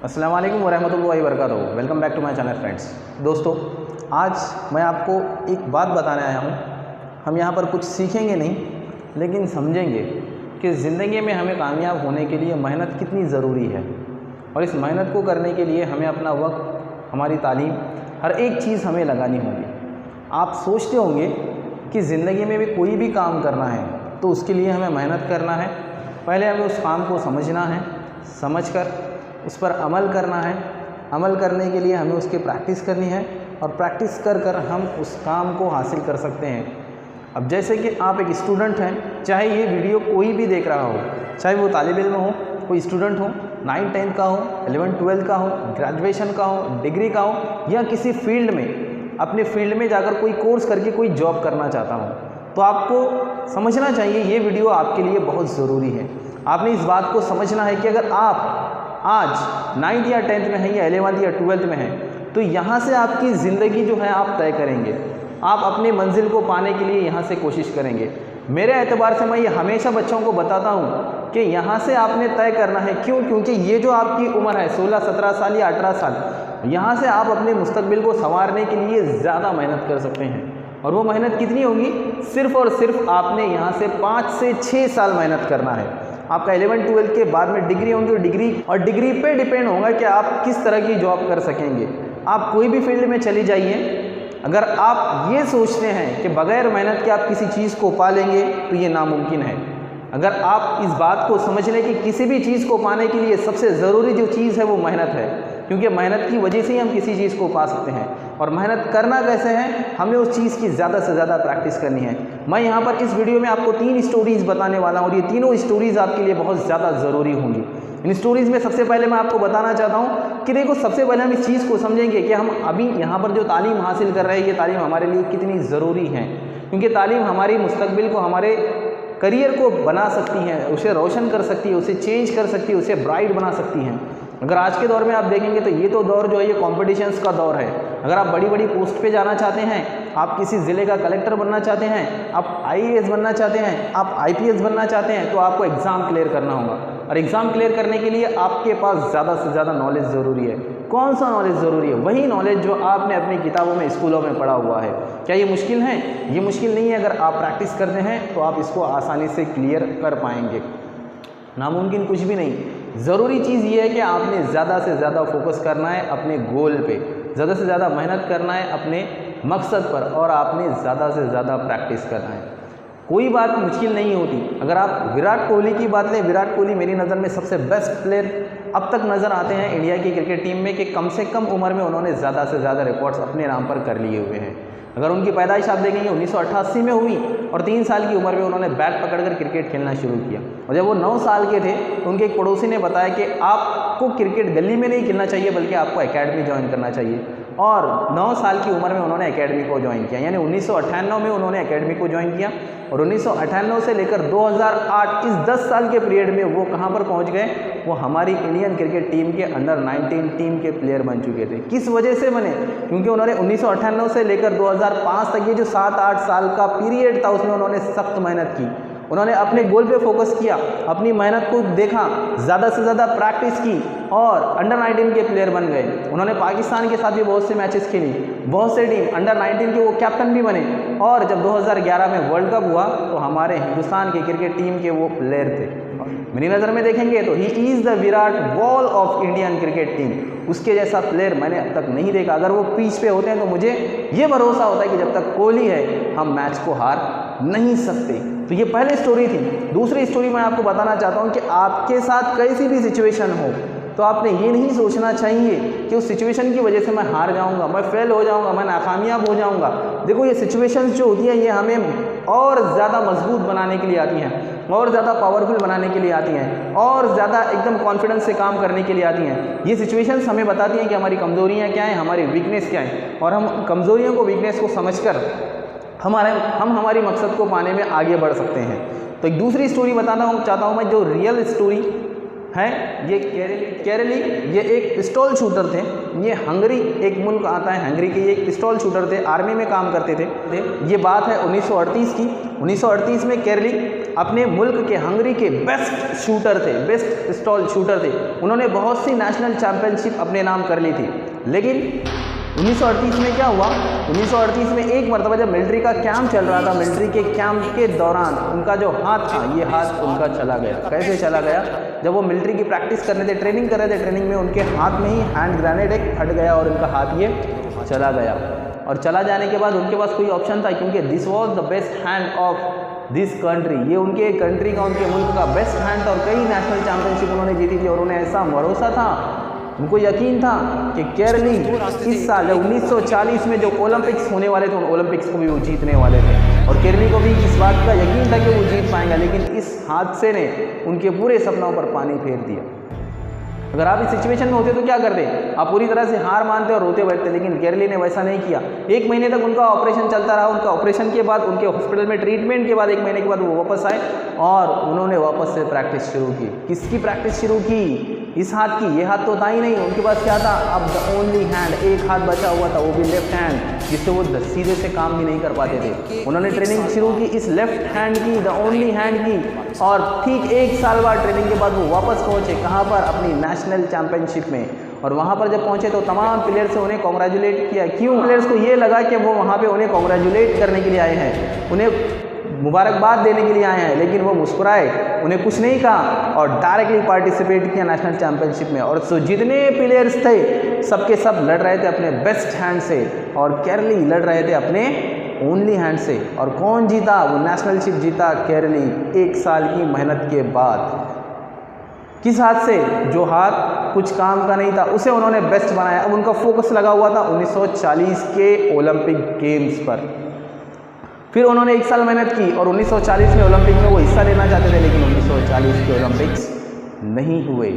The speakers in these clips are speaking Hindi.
अस्सलाम वालेकुम वरहमतुल्लाहि वबरकातुहू। Welcome back to my channel friends. दोस्तों, आज मैं आपको एक बात बताने आया हूँ। हम यहाँ पर कुछ सीखेंगे नहीं, लेकिन समझेंगे कि ज़िंदगी में हमें कामयाब होने के लिए मेहनत कितनी ज़रूरी है, और इस मेहनत को करने के लिए हमें अपना वक्त, हमारी तालीम, हर एक चीज़ हमें लगानी होगी। आप सोचते होंगे कि ज़िंदगी में भी कोई भी काम करना है तो उसके लिए हमें मेहनत करना है। पहले हमें उस काम को समझना है, समझकर उस पर अमल करना है। अमल करने के लिए हमें उसकी प्रैक्टिस करनी है, और प्रैक्टिस कर कर हम उस काम को हासिल कर सकते हैं। अब जैसे कि आप एक स्टूडेंट हैं, चाहे ये वीडियो कोई भी देख रहा हो, चाहे वो तालिब इल्म हो, कोई स्टूडेंट हो, 9th-10th का हो, 11th-12th का हो, ग्रेजुएशन का हो, डिग्री का हो, या किसी फील्ड में, अपने फील्ड में जाकर कोई कोर्स करके कोई जॉब करना चाहता हो, तो आपको समझना चाहिए ये वीडियो आपके लिए बहुत ज़रूरी है। आपने इस बात को समझना है कि अगर आप आज 9th या 10th में हैं, या 11th या 12th में हैं, तो यहाँ से आपकी ज़िंदगी जो है आप तय करेंगे। आप अपने मंजिल को पाने के लिए यहाँ से कोशिश करेंगे। मेरे एतबार से मैं ये हमेशा बच्चों को बताता हूँ कि यहाँ से आपने तय करना है। क्यों? क्योंकि ये जो आपकी उम्र है 16-17 साल या 18 साल, यहाँ से आप अपने मुस्तकबिल को संवारने के लिए ज़्यादा मेहनत कर सकते हैं। और वो मेहनत कितनी होगी? सिर्फ़ और सिर्फ आपने यहाँ से 5 से 6 साल मेहनत करना है। आपका 11th-12th के बाद में डिग्री होंगी, और डिग्री पे डिपेंड होगा कि आप किस तरह की जॉब कर सकेंगे। आप कोई भी फील्ड में चली जाइए, अगर आप ये सोचते हैं कि बग़ैर मेहनत के आप किसी चीज़ को पा लेंगे, तो ये नामुमकिन है। अगर आप इस बात को समझ लें कि किसी भी चीज़ को पाने के लिए सबसे ज़रूरी जो चीज़ है वो मेहनत है, क्योंकि मेहनत की वजह से ही हम किसी चीज़ को पा सकते हैं। और मेहनत करना कैसे है? हमें उस चीज़ की ज़्यादा से ज़्यादा प्रैक्टिस करनी है। मैं यहाँ पर इस वीडियो में आपको 3 स्टोरीज़ बताने वाला हूँ, और ये तीनों स्टोरीज़ आपके लिए बहुत ज़्यादा ज़रूरी होंगी। इन स्टोरीज़ में सबसे पहले मैं आपको बताना चाहता हूँ कि देखो, सबसे पहले हम इस चीज़ को समझेंगे कि हम अभी यहाँ पर जो तालीम हासिल कर रहे हैं, ये तालीम हमारे लिए कितनी ज़रूरी है। क्योंकि तालीम हमारी मुस्तकबिल को, हमारे करियर को बना सकती है, उसे रोशन कर सकती है, उसे चेंज कर सकती है, उसे ब्राइट बना सकती है। अगर आज के दौर में आप देखेंगे तो ये तो दौर जो है ये कॉम्पिटिशन्स का दौर है। अगर आप बड़ी बड़ी पोस्ट पे जाना चाहते हैं, आप किसी ज़िले का कलेक्टर बनना चाहते हैं, आप IAS बनना चाहते हैं, आप IPS बनना चाहते हैं, तो आपको एग्ज़ाम क्लियर करना होगा। और एग्ज़ाम क्लियर करने के लिए आपके पास ज़्यादा से ज़्यादा नॉलेज ज़रूरी है। कौन सा नॉलेज ज़रूरी है? वही नॉलेज जो आपने अपनी किताबों में, स्कूलों में पढ़ा हुआ है। क्या ये मुश्किल है? ये मुश्किल नहीं है। अगर आप प्रैक्टिस करते हैं तो आप इसको आसानी से क्लियर कर पाएंगे। नामुमकिन कुछ भी नहीं। ज़रूरी चीज़ ये है कि आपने ज़्यादा से ज़्यादा फोकस करना है अपने गोल पे, ज़्यादा से ज़्यादा मेहनत करना है अपने मकसद पर, और आपने ज़्यादा से ज़्यादा प्रैक्टिस करना है। कोई बात मुश्किल नहीं होती। अगर आप विराट कोहली की बात लें, विराट कोहली मेरी नज़र में सबसे बेस्ट प्लेयर अब तक नज़र आते हैं इंडिया की क्रिकेट टीम में, कि कम से कम उम्र में उन्होंने ज़्यादा से ज़्यादा रिकॉर्ड्स अपने नाम पर कर लिए हुए हैं। अगर उनकी पैदाइश आप देखेंगे 1988 में हुई, और 3 साल की उम्र में उन्होंने बैट पकड़कर क्रिकेट खेलना शुरू किया। और जब वो 9 साल के थे तो उनके एक पड़ोसी ने बताया कि आपको क्रिकेट गली में नहीं खेलना चाहिए, बल्कि आपको एकेडमी ज्वाइन करना चाहिए। और 9 साल की उम्र में उन्होंने एकेडमी को ज्वाइन किया, यानी 1998 में उन्होंने एकेडमी को ज्वाइन किया। और 1998 से लेकर 2008, इस 10 साल के पीरियड में वो कहाँ पर पहुँच गए? वो हमारी इंडियन क्रिकेट टीम के अंडर 19 टीम के प्लेयर बन चुके थे। किस वजह से बने? क्योंकि उन्होंने 1998 से लेकर 2005 तक ये जो 7-8 साल का पीरियड था, उसमें उन्होंने सख्त मेहनत की। उन्होंने अपने गोल पे फोकस किया, अपनी मेहनत को देखा, ज़्यादा से ज़्यादा प्रैक्टिस की, और अंडर 19 के प्लेयर बन गए। उन्होंने पाकिस्तान के साथ भी बहुत से मैचेस खेली, बहुत से टीम अंडर 19 के वो कैप्टन भी बने। और जब 2011 में वर्ल्ड कप हुआ तो हमारे हिंदुस्तान की क्रिकेट टीम के वो प्लेयर थे। मेरी नज़र में देखेंगे तो he is the Virat wall of Indian cricket team. उसके जैसा प्लेयर मैंने अब तक नहीं देखा। अगर वो पिच पे होते हैं तो मुझे ये भरोसा होता है कि जब तक कोहली है हम मैच को हार नहीं सकते। तो ये पहली स्टोरी थी। दूसरी स्टोरी मैं आपको बताना चाहता हूँ कि आपके साथ कैसी भी सिचुएशन हो, तो आपने ये नहीं सोचना चाहिए कि उस सिचुएशन की वजह से मैं हार जाऊंगा, मैं फेल हो जाऊंगा, मैं नाकामयाब हो जाऊंगा। देखो, ये सिचुएशंस जो होती हैं ये हमें और ज़्यादा मजबूत बनाने के लिए आती हैं, और ज़्यादा पावरफुल बनाने के लिए आती हैं, और ज़्यादा एकदम कॉन्फिडेंस से काम करने के लिए आती हैं। ये सिचुएशंस हमें बताती हैं कि हमारी कमज़ोरियाँ क्या हैं, हमारी वीकनेस क्या है, और हम कमज़ोरियों को, वीकनेस को समझकर हम हमारी मकसद को पाने में आगे बढ़ सकते हैं। तो एक दूसरी स्टोरी बताना चाहता हूँ मैं, जो रियल स्टोरी है। ये केरली, ये एक पिस्तौल शूटर थे। ये हंगरी एक मुल्क आता है, हंगरी के ये एक पिस्तौल शूटर थे, आर्मी में काम करते थे। ये बात है 1938 की। 1938 में केरली अपने मुल्क के हंगरी के बेस्ट शूटर थे, बेस्ट पिस्तौल शूटर थे। उन्होंने बहुत सी नेशनल चैंपियनशिप अपने नाम कर ली थी। लेकिन 1938 में क्या हुआ, 1938 में एक मरतबा जब मिलिट्री का कैंप चल रहा था, मिलिट्री के कैंप के दौरान उनका जो हाथ था, ये हाथ उनका चला गया। कैसे चला गया? जब वो मिलिट्री की प्रैक्टिस कर रहे थे, ट्रेनिंग कर रहे थे, ट्रेनिंग में उनके हाथ में ही हैंड ग्रेनेड एक फट गया और उनका हाथ ये चला गया। और चला जाने के बाद उनके पास कोई ऑप्शन था, क्योंकि this was the best hand of this country, ये उनके कंट्री का, उनके मुल्क का बेस्ट हैंड था और कई नेशनल चैंपियनशिप उन्होंने जीती थी। और उन्हें ऐसा भरोसा था, उनको यकीन था कि केरली इस साल जब 1940 में जो ओलंपिक्स होने वाले थे, उन ओलंपिक्स को भी वो जीतने वाले थे। और केरली को भी इस बात का यकीन था कि वो जीत पाएंगे। लेकिन इस हादसे ने उनके पूरे सपनों पर पानी फेर दिया। अगर आप इस सिचुएशन में होते तो क्या करते? आप पूरी तरह से हार मानते और रोते बैठते। लेकिन केरली ने वैसा नहीं किया। 1 महीने तक उनका ऑपरेशन चलता रहा। उनका ऑपरेशन के बाद, उनके हॉस्पिटल में ट्रीटमेंट के बाद 1 महीने के बाद वो वापस आए और उन्होंने वापस से प्रैक्टिस शुरू की। किसकी प्रैक्टिस शुरू की? इस हाथ की। ये हाथ तो था ही नहीं उनके पास। क्या था? अब द ओनली हैंड, एक हाथ बचा हुआ था, वो भी लेफ्ट हैंड, जिससे वो सीधे से काम भी नहीं कर पाते थे। उन्होंने ट्रेनिंग शुरू की इस लेफ्ट हैंड की, द ओनली हैंड की। और ठीक 1 साल बाद ट्रेनिंग के बाद वो वापस पहुंचे। कहाँ पर? अपनी नेशनल चैंपियनशिप में। और वहाँ पर जब पहुंचे तो तमाम प्लेयर्स से उन्हें कॉन्ग्रेचुलेट किया। क्यों? प्लेयर्स को ये लगा कि वो वहाँ पे उन्हें कॉन्ग्रेचुलेट करने के लिए आए हैं, उन्हें मुबारकबाद देने के लिए आए हैं। लेकिन वो मुस्कुराए, उन्हें कुछ नहीं कहा और डायरेक्टली पार्टिसिपेट किया नेशनल चैंपियनशिप में। और सो जितने प्लेयर्स थे सबके सब लड़ रहे थे अपने बेस्ट हैंड से, और केरली लड़ रहे थे अपने ओनली हैंड से। और कौन जीता? वो नेशनलशिप जीता केरली 1 साल की मेहनत के बाद। किस हाथ से? जो हाथ कुछ काम का नहीं था, उसे उन्होंने बेस्ट बनाया। अब उनका फोकस लगा हुआ था 1940 के ओलंपिक गेम्स पर। फिर उन्होंने 1 साल मेहनत की और 1940 में ओलंपिक में वो हिस्सा लेना चाहते थे। लेकिन 1940 के ओलंपिक्स नहीं हुए।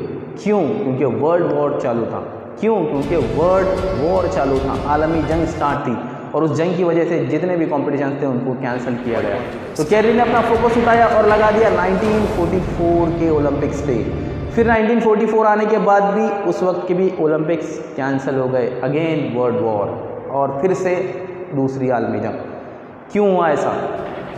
क्यों? क्योंकि वर्ल्ड वॉर चालू था। क्यों? क्योंकि वर्ल्ड वॉर चालू था, आलमी जंग स्टार्ट थी। और उस जंग की वजह से जितने भी कॉम्पिटिशन थे उनको कैंसिल किया गया। तो केरली ने अपना फोकस उठाया और लगा दिया 1944 के ओलंपिक्स पे। फिर 1944 आने के बाद भी उस वक्त के भी ओलंपिक्स कैंसिल हो गए। अगेन वर्ल्ड वॉर, और फिर से दूसरी आलमी जंग। क्यों हुआ ऐसा?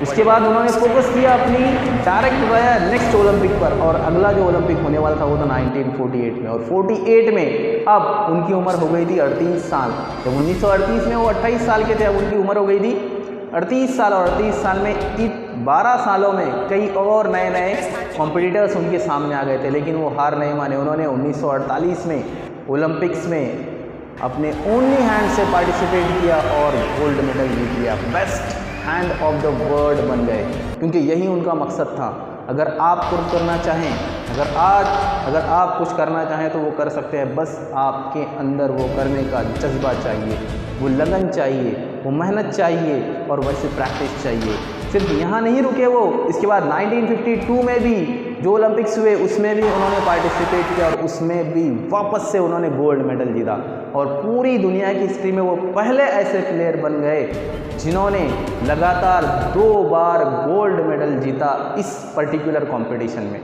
उसके बाद उन्होंने फोकस किया अपनी डायरेक्ट गया नेक्स्ट ओलंपिक पर। और अगला जो ओलंपिक होने वाला था वो था 1948 में। और 48 में अब उनकी उम्र हो गई थी 38 साल। जब 1938 में वो 28 साल के थे, अब उनकी उम्र हो गई थी 38 साल। और 38 साल में 12 सालों में कई और नए नए कॉम्पिटिटर्स उनके सामने आ गए थे। लेकिन वो हार नहीं माने। उन्होंने 1948 में ओलंपिक्स में अपने ओनली हैंड से पार्टिसिपेट किया और गोल्ड मेडल जीत लिया। Best hand of the world बन गए, क्योंकि यही उनका मकसद था। अगर आप कुछ करना चाहें, अगर आप कुछ करना चाहें तो वो कर सकते हैं। बस आपके अंदर वो करने का जज्बा चाहिए, वो लगन चाहिए, वो मेहनत चाहिए और वैसे प्रैक्टिस चाहिए। सिर्फ यहाँ नहीं रुके वो। इसके बाद 1952 में भी जो ओलंपिक्स हुए उसमें भी उन्होंने पार्टिसिपेट किया और उसमें भी वापस से उन्होंने गोल्ड मेडल जीता। और पूरी दुनिया की हिस्ट्री में वो पहले ऐसे प्लेयर बन गए जिन्होंने लगातार 2 बार गोल्ड मेडल जीता इस पर्टिकुलर कंपटीशन में।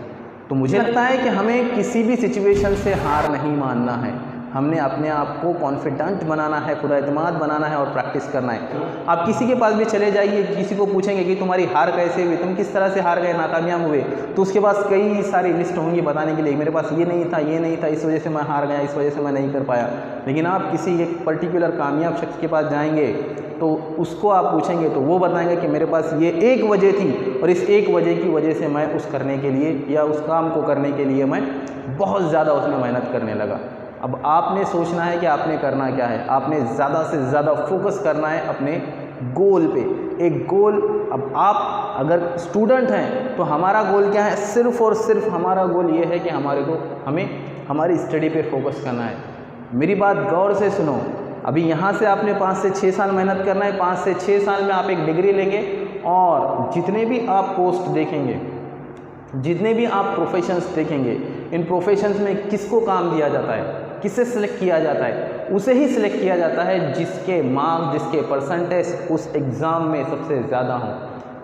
तो मुझे लगता है कि हमें किसी भी सिचुएशन से हार नहीं मानना है। हमने अपने आप को कॉन्फिडेंट बनाना है, खुदाएतमाद बनाना है और प्रैक्टिस करना है। आप किसी के पास भी चले जाइए, किसी को पूछेंगे कि तुम्हारी हार कैसे हुई, तुम किस तरह से हार गए, नाकामयाब हुए, तो उसके पास कई सारी लिस्ट होंगी बताने के लिए। मेरे पास ये नहीं था, ये नहीं था, इस वजह से मैं हार गया, इस वजह से मैं नहीं कर पाया। लेकिन आप किसी एक पर्टिकुलर कामयाब शख्स के पास जाएंगे तो उसको आप पूछेंगे तो वो बताएंगे कि मेरे पास ये एक वजह थी और इस एक वजह की वजह से मैं उस करने के लिए या उस काम को करने के लिए मैं बहुत ज़्यादा उसमें मेहनत करने लगा। अब आपने सोचना है कि आपने करना क्या है। आपने ज़्यादा से ज़्यादा फोकस करना है अपने गोल पे। एक गोल, अब आप अगर स्टूडेंट हैं तो हमारा गोल क्या है? सिर्फ़ और सिर्फ हमारा गोल ये है कि हमें हमारी स्टडी पे फोकस करना है। मेरी बात गौर से सुनो। अभी यहाँ से आपने 5 से 6 साल मेहनत करना है। 5 से 6 साल में आप एक डिग्री लेंगे और जितने भी आप पोस्ट देखेंगे, जितने भी आप प्रोफेशंस देखेंगे, इन प्रोफेशंस में किसको काम दिया जाता है, किससे सिलेक्ट किया जाता है? उसे ही सिलेक्ट किया जाता है जिसके मार्क्स, जिसके परसेंटेज उस एग्ज़ाम में सबसे ज़्यादा हों,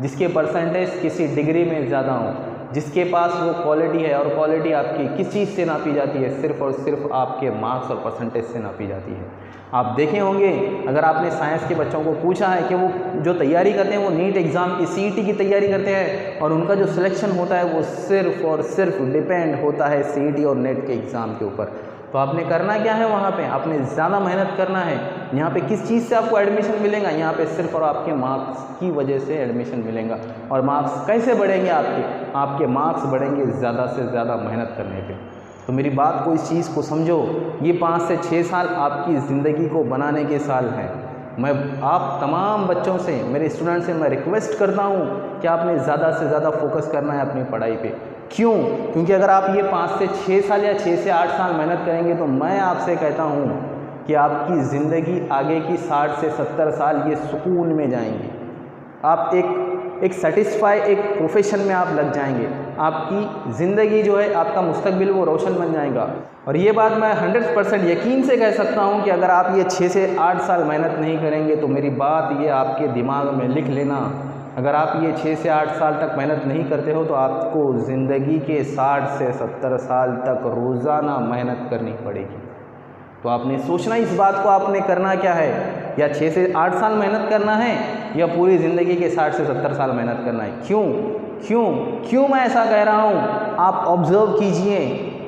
जिसके परसेंटेज किसी डिग्री में ज़्यादा हों। जिसके पास वो क्वालिटी है, और क्वालिटी आपकी किस चीज़ से नापी जाती है? सिर्फ़ और सिर्फ आपके मार्क्स और परसेंटेज से नापी जाती है। आप देखे होंगे, अगर आपने साइंस के बच्चों को पूछा है कि वो जो तैयारी करते हैं वो नीट एग्ज़ाम की CET की तैयारी करते हैं, और उनका जो सिलेक्शन होता है वो सिर्फ़ और सिर्फ डिपेंड होता है CET और नेट के एग्ज़ाम के ऊपर। तो आपने करना क्या है वहाँ पे? आपने ज़्यादा मेहनत करना है। यहाँ पे किस चीज़ से आपको एडमिशन मिलेगा? यहाँ पे सिर्फ और आपके मार्क्स की वजह से एडमिशन मिलेगा। और मार्क्स कैसे बढ़ेंगे आपके? आपके मार्क्स बढ़ेंगे ज़्यादा से ज़्यादा मेहनत करने पे। तो मेरी बात को, इस चीज़ को समझो, ये 5 से 6 साल आपकी ज़िंदगी को बनाने के साल हैं। मैं आप तमाम बच्चों से, मेरे स्टूडेंट से मैं रिक्वेस्ट करता हूँ कि आपने ज़्यादा से ज़्यादा फोकस करना है अपनी पढ़ाई पे। क्यों? क्योंकि अगर आप ये 5 से 6 साल या 6 से 8 साल मेहनत करेंगे तो मैं आपसे कहता हूँ कि आपकी ज़िंदगी आगे की 60 से 70 साल ये सुकून में जाएंगी। आप एक सेटिस्फाई एक प्रोफेशन में आप लग जाएंगे। आपकी ज़िंदगी जो है, आपका मुस्तकबिल वो रोशन बन जाएगा। और ये बात मैं 100% यकीन से कह सकता हूँ कि अगर आप ये 6 से 8 साल मेहनत नहीं करेंगे तो मेरी बात ये आपके दिमाग में लिख लेना, अगर आप ये 6 से 8 साल तक मेहनत नहीं करते हो तो आपको ज़िंदगी के 60 से 70 साल तक रोज़ाना मेहनत करनी पड़ेगी। तो आपने सोचना, इस बात को आपने करना क्या है, या 6 से 8 साल मेहनत करना है या पूरी ज़िंदगी के 60 से 70 साल मेहनत करना है। क्यों मैं ऐसा कह रहा हूँ? आप ऑब्ज़र्व कीजिए,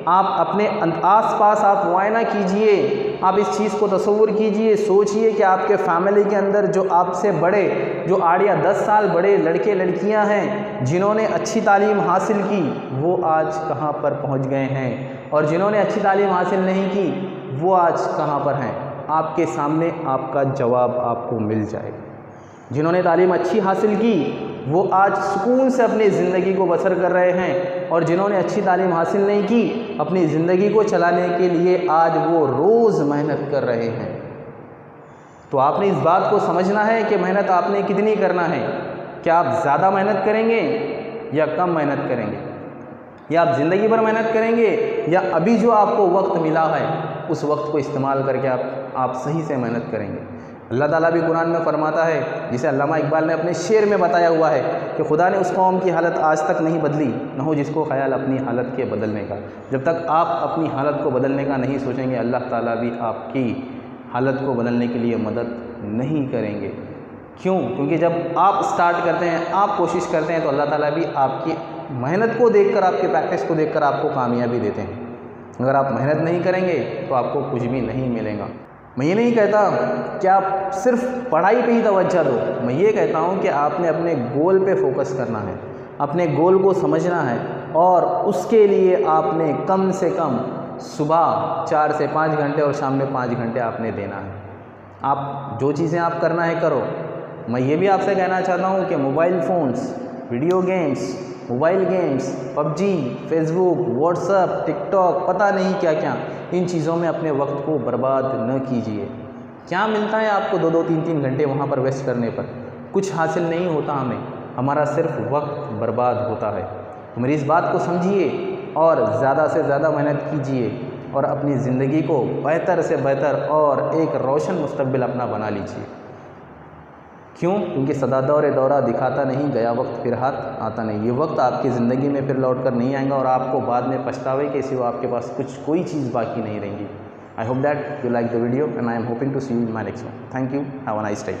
आप अपने आसपास आप मुआयना कीजिए, आप इस चीज़ को तसव्वुर कीजिए, सोचिए कि आपके फैमिली के अंदर जो आपसे बड़े, जो 8 या 10 साल बड़े लड़के लड़कियां हैं, जिन्होंने अच्छी तालीम हासिल की, वो आज कहाँ पर पहुँच गए हैं, और जिन्होंने अच्छी तालीम हासिल नहीं की वो आज कहाँ पर हैं। आपके सामने आपका जवाब आपको मिल जाएगा। जिन्होंने तालीम अच्छी हासिल की वो आज सुकून से अपनी ज़िंदगी को बसर कर रहे हैं, और जिन्होंने अच्छी तालीम हासिल नहीं की, अपनी ज़िंदगी को चलाने के लिए आज वो रोज़ मेहनत कर रहे हैं। तो आपने इस बात को समझना है कि मेहनत आपने कितनी करना है। क्या आप ज़्यादा मेहनत करेंगे या कम मेहनत करेंगे, या आप ज़िंदगी भर मेहनत करेंगे, या अभी जो आपको वक्त मिला है उस वक्त को इस्तेमाल करके आप सही से मेहनत करेंगे। अल्लाह ताला भी कुरान में फरमाता है, जिसे अल्लामा इकबाल ने अपने शेर में बताया हुआ है कि खुदा ने उस कौम की हालत आज तक नहीं बदली, न हो जिसको ख्याल अपनी हालत के बदलने का। जब तक आप अपनी हालत को बदलने का नहीं सोचेंगे, अल्लाह ताला भी आपकी हालत को बदलने के लिए मदद नहीं करेंगे। क्यों? क्योंकि जब आप स्टार्ट करते हैं, आप कोशिश करते हैं, तो अल्लाह ताला भी आपकी मेहनत को देखकर, आपके प्रैक्टिस को देखकर आपको कामयाबी देते हैं। अगर आप मेहनत नहीं करेंगे तो आपको कुछ भी नहीं मिलेगा। मैं ये नहीं कहता कि आप सिर्फ पढ़ाई पे ही तवज्जो दो, मैं ये कहता हूँ कि आपने अपने गोल पे फोकस करना है, अपने गोल को समझना है, और उसके लिए आपने कम से कम सुबह 4 से 5 घंटे और शाम में 5 घंटे आपने देना है। आप जो चीज़ें आप करना है करो। मैं ये भी आपसे कहना चाहता हूँ कि mobile phones, video games, mobile games, PUBG, Facebook, WhatsApp, TikTok, पता नहीं क्या क्या, इन चीज़ों में अपने वक्त को बर्बाद न कीजिए। क्या मिलता है आपको 2-2, 3-3 घंटे वहाँ पर वेस्ट करने पर? कुछ हासिल नहीं होता हमें, हमारा सिर्फ वक्त बर्बाद होता है। तो मेरी इस बात को समझिए और ज़्यादा से ज़्यादा मेहनत कीजिए, और अपनी ज़िंदगी को बेहतर से बेहतर और एक रोशन मुस्तकबिल अपना बना लीजिए। क्यों? क्योंकि सदा दौरा दिखाता नहीं, गया वक्त फिर हाथ आता नहीं। ये वक्त आपकी ज़िंदगी में फिर लौट कर नहीं आएगा, और आपको बाद में पछतावे के सिवा आपके पास कोई चीज़ बाकी नहीं रहेंगी। I hope that you like the video, and I am hoping to see you in my next one. Thank you, have a nice day.